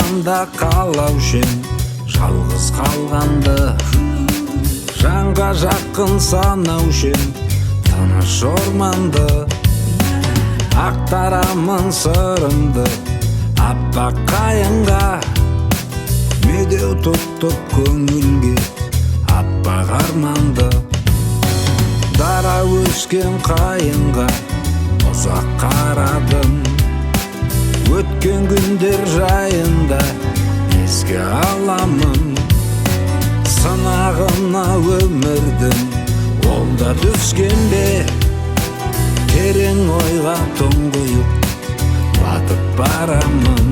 жашаганда каалаушен жалгыз калганды, жанга жакын санаушен таныш орманды, актарамын сырымды аппак кайынга, медеу туттуп көңүлгө аппак арманды. Дара өскен кайынга узак карадым, өткен күндер жайында эске аламын. Сынагына өмүрдүн ол да түскенде, терең ойга тоңгуюп батып барамын.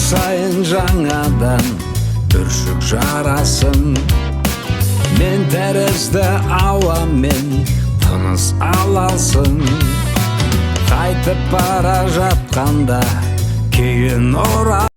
Сайын жаңадан бүршік жарасын, мен тәрізді ауамен тыныс аласың. Қайтып бара жатқанда кейін ора